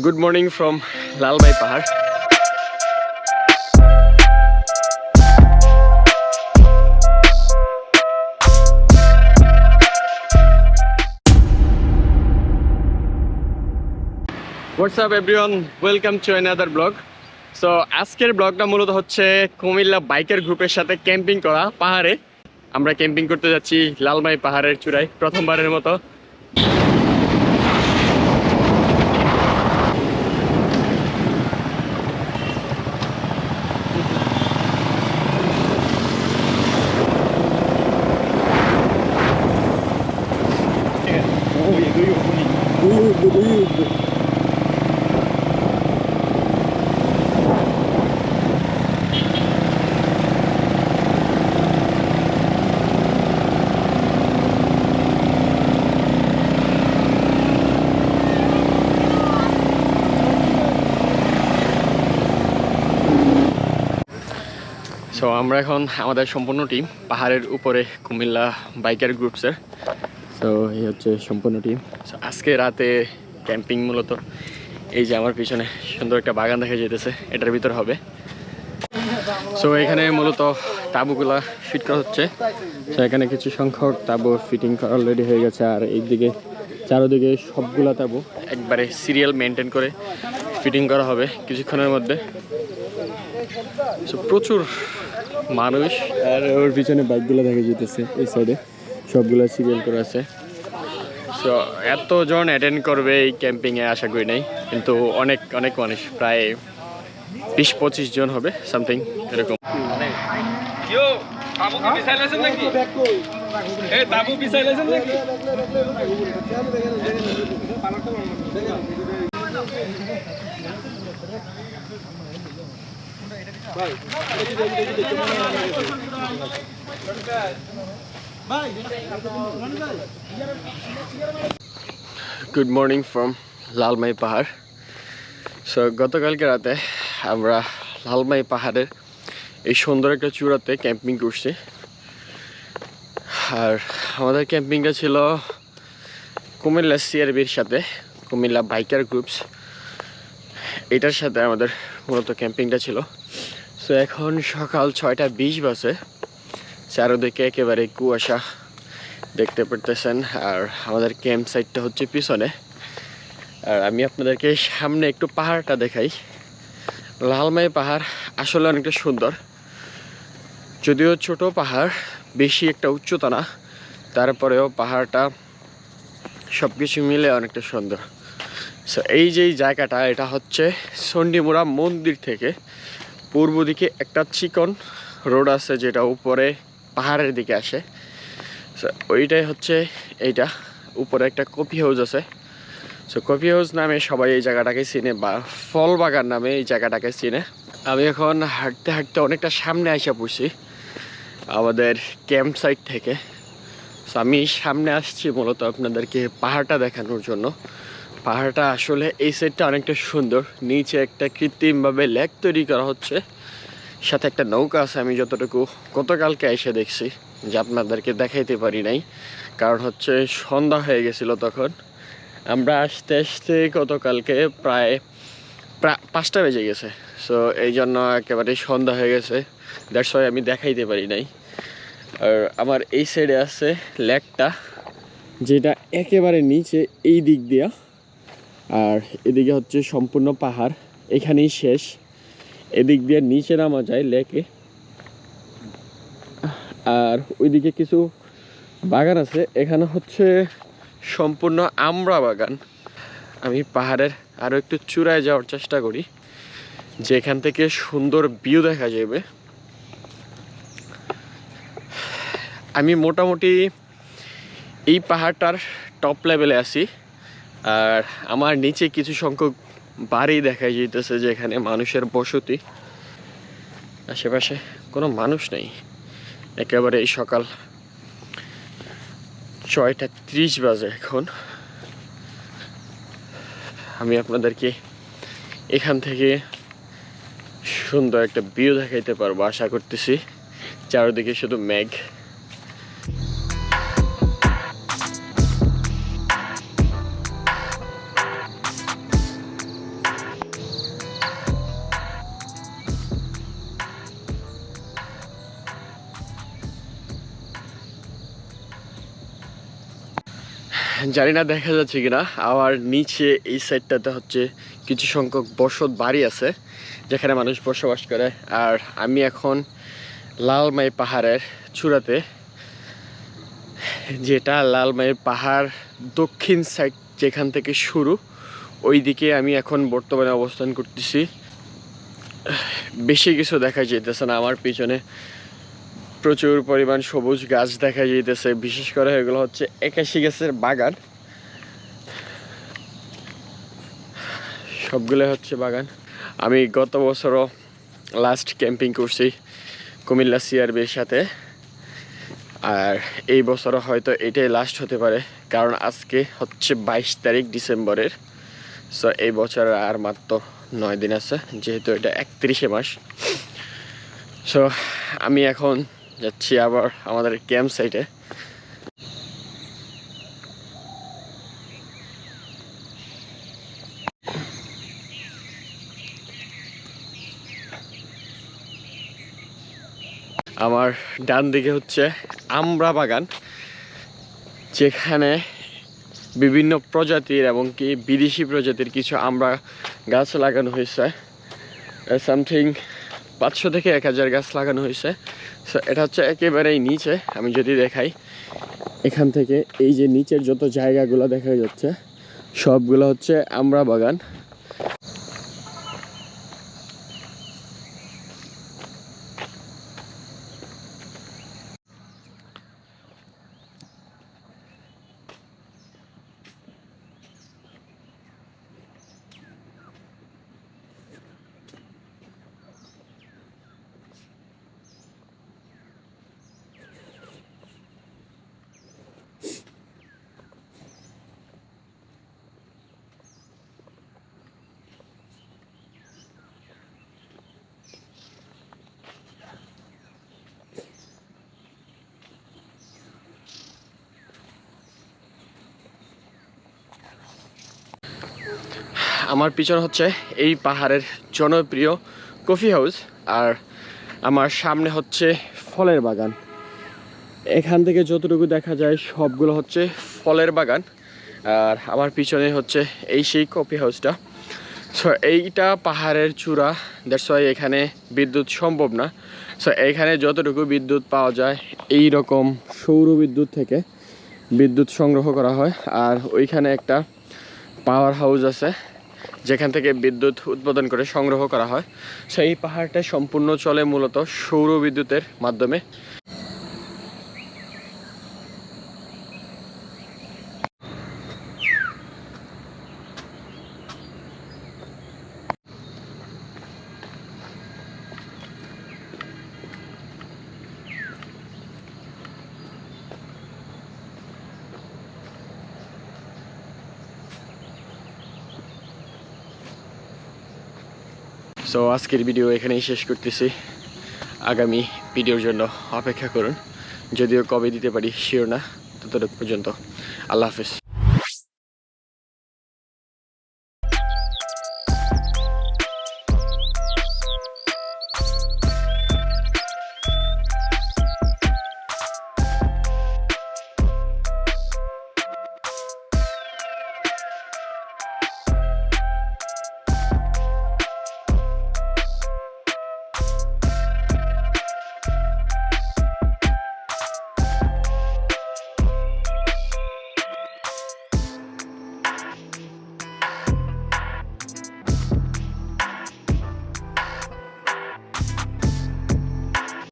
Good morning from Lalmai Pahar. What's up everyone? Welcome to another vlog. So আজকের ব্লগটা মূলত হচ্ছে Comilla biker গ্রুপের সাথে ক্যাম্পিং করা পাহাড়ে। আমরা ক্যাম্পিং করতে যাচ্ছি লালমাই পাহাড়ের চূড়ায় প্রথমবারের মতো। সো আমরা এখন আমাদের সম্পূর্ণ টিম পাহাড়ের উপরে কুমিল্লা বাইকার গ্রুপসের। সো এই হচ্ছে সম্পূর্ণ টিম। সো আজকে রাতে ক্যাম্পিং মূলত এই যে আমার পিছনে সুন্দর একটা বাগান দেখা যেতেছে, এটার ভিতর হবে। সো এখানে মূলত তাঁবুগুলা ফিট করা হচ্ছে। সো এখানে কিছু সংখ্যক তাঁবু ফিটিং করা অলরেডি হয়ে গেছে, আর এইদিকে চারোদিকে সবগুলা তাঁবু একবারে সিরিয়াল মেনটেন করে ফিটিং করা হবে কিছুক্ষণের মধ্যে। সো প্রচুর মানুষ, আর ওর পিছনে বাইকগুলো দেখা যেতেছে এই সাইডে সবগুলো সিরিয়াল করে আছে। সো এতজন অ্যাটেন্ড করবে এই ক্যাম্পিংয়ে আশা করি নাই, কিন্তু অনেক অনেক মানুষ, প্রায় 20-25 জন হবে সামথিং এরকম। গুড মর্নিং ফ্রম লালমাই পাহাড়। সো গতকালকে রাতে আমরা লালমাই পাহাড়ের এই সুন্দর একটা চূড়াতে ক্যাম্পিং করছি, আর আমাদের ক্যাম্পিংটা ছিল কুমিল্লা সিআরবির সাথে, কুমিল্লা বাইকার গ্রুপস, এটার সাথে আমাদের মূলত ক্যাম্পিংটা ছিল। সো এখন সকাল 6:20 বাজে, চারোদিকে একেবারে কুয়াশা দেখতে পারতেছেন, আর আমাদের ক্যাম্প সাইটটা হচ্ছে পিছনে। আর আমি আপনাদেরকে সামনে একটু পাহাড়টা দেখাই। লালমাই পাহাড় আসলে অনেকটা সুন্দর, যদিও ছোট পাহাড়, বেশি একটা উচ্চতা না, তারপরেও পাহাড়টা সব কিছু মিলে অনেকটা সুন্দর। সো এই যে জায়গাটা, এটা হচ্ছে চণ্ডীমুড়া মন্দির থেকে পূর্ব দিকে একটা চিকন রোড আছে যেটা উপরে পাহাড়ের দিকে আসে। সো ওইটাই হচ্ছে এইটা, উপরে একটা কফি হাউস আছে। সো কফি হাউস নামে সবাই এই জায়গাটাকে চিনে, বা ফল বাগান নামে এই জায়গাটাকে চিনে। আমি এখন হাঁটতে হাঁটতে অনেকটা সামনে আসা পড়ছি আমাদের ক্যাম্প সাইট থেকে। সো আমি সামনে আসছি মূলত আপনাদেরকে পাহাড়টা দেখানোর জন্য। পাহাড়টা আসলে এই সাইডটা অনেকটা সুন্দর, নিচে একটা কৃত্রিমভাবে লেক তৈরি করা হচ্ছে, সাথে একটা নৌকা আছে। আমি যতটুকু গতকালকে এসে দেখছি, যে আপনাদেরকে দেখাইতে পারি নাই, কারণ হচ্ছে সন্ধ্যা হয়ে গেছিল তখন। আমরা আসতে আসতে গতকালকে প্রায় 5টা বেজে গেছে। সো এই জন্য একেবারে সন্ধ্যা হয়ে গেছে, দ্যাটস ওয়াই আমি দেখাইতে পারি নাই। আর আমার এই সাইডে আছে লেকটা, যেটা একেবারে নিচে এই দিক দিয়া, আর এদিকে হচ্ছে সম্পূর্ণ পাহাড়, এখানেই শেষ। এদিক দিয়ে নিচে নামা যায় লেকে, আর ওইদিকে কিছু বাগান আছে। এখানে হচ্ছে সম্পূর্ণ আমড়া বাগান। আমি পাহাড়ের আরও একটু চূড়ায় যাওয়ার চেষ্টা করি, যেখান থেকে সুন্দর ভিউ দেখা যাবে। আমি মোটামুটি এই পাহাড়টার টপ লেভেলে আছি, আর আমার নিচে কিছু সংখ্যক বাড়ি দেখা যেতেছে, যেখানে মানুষের বসতি। আশেপাশে কোনো মানুষ নেই, একেবারে এই সকাল 6:30 বাজে এখন। আমি আপনাদেরকে এখান থেকে সুন্দর একটা ভিউ দেখাইতে পারবো আশা করতেছি। চারদিকে শুধু মেঘ। জানি না দেখা যাচ্ছে কিনা, আবার নিচে এই সাইডটাতে হচ্ছে কিছু সংখ্যক বসত বাড়ি আছে যেখানে মানুষ বসবাস করে। আর আমি এখন লালমাই পাহাড়ের চূড়াতে, যেটা লালমাই পাহাড় দক্ষিণ সাইড যেখান থেকে শুরু, ওই দিকে আমি এখন বর্তমানে অবস্থান করতেছি। বেশি কিছু দেখা যাইতেছে না, আমার পিছনে প্রচুর পরিমাণ সবুজ গাছ দেখা যাইতেছে, বিশেষ করে এগুলো হচ্ছে 81 গাছের বাগান, সবগুলো হচ্ছে বাগান। আমি গত বছরও লাস্ট ক্যাম্পিং করছি কুমিল্লা 𝑐𝑯𝑨 সাথে, আর এই বছরও হয়তো এটাই লাস্ট হতে পারে, কারণ আজকে হচ্ছে 22 তারিখ ডিসেম্বরের। সো এই বছর আর মাত্র 9 দিন আছে, যেহেতু এটা 31শে মাস। সো আমি এখন যাচ্ছি আবার আমাদের ক্যাম্প সাইটে। আমার ডান দিকে হচ্ছে আমড়া বাগান, যেখানে বিভিন্ন প্রজাতির এবং কি বিদেশি প্রজাতির কিছু আমড়া গাছ লাগানো হয়েছে। সামথিং 500 থেকে 1000 গাছ লাগানো হয়েছে। সো এটা হচ্ছে একেবারেই নিচে। আমি যদি দেখাই, এখান থেকে এই যে নিচের যত জায়গাগুলো দেখা যাচ্ছে সবগুলো হচ্ছে আমড়া বাগান। আমার পিছনে হচ্ছে এই পাহাড়ের জনপ্রিয় কফি হাউস, আর আমার সামনে হচ্ছে ফলের বাগান। এখান থেকে যতটুকু দেখা যায় সবগুলো হচ্ছে ফলের বাগান, আর আমার পিছনে হচ্ছে এই সেই কফি হাউসটা। সো এইটা পাহাড়ের চূড়া, দ্যাটস ওয়াই এখানে বিদ্যুৎ সম্ভব না। সো এইখানে যতটুকু বিদ্যুৎ পাওয়া যায় এই রকম সৌর বিদ্যুৎ থেকে বিদ্যুৎ সংগ্রহ করা হয়। আর ওইখানে একটা পাওয়ার হাউস আছে যেখান থেকে বিদ্যুৎ উৎপাদন করে সংগ্রহ করা হয়। সো এই পাহাড়টা সম্পূর্ণ চলে মূলত সৌর বিদ্যুতের মাধ্যমে। সো আজকের ভিডিও এখানেই শেষ করতেছি। আগামী ভিডিওর জন্য অপেক্ষা করুন, যদিও কবে দিতে পারি শিওর না। ততটুকু পর্যন্ত আল্লাহ হাফেজ।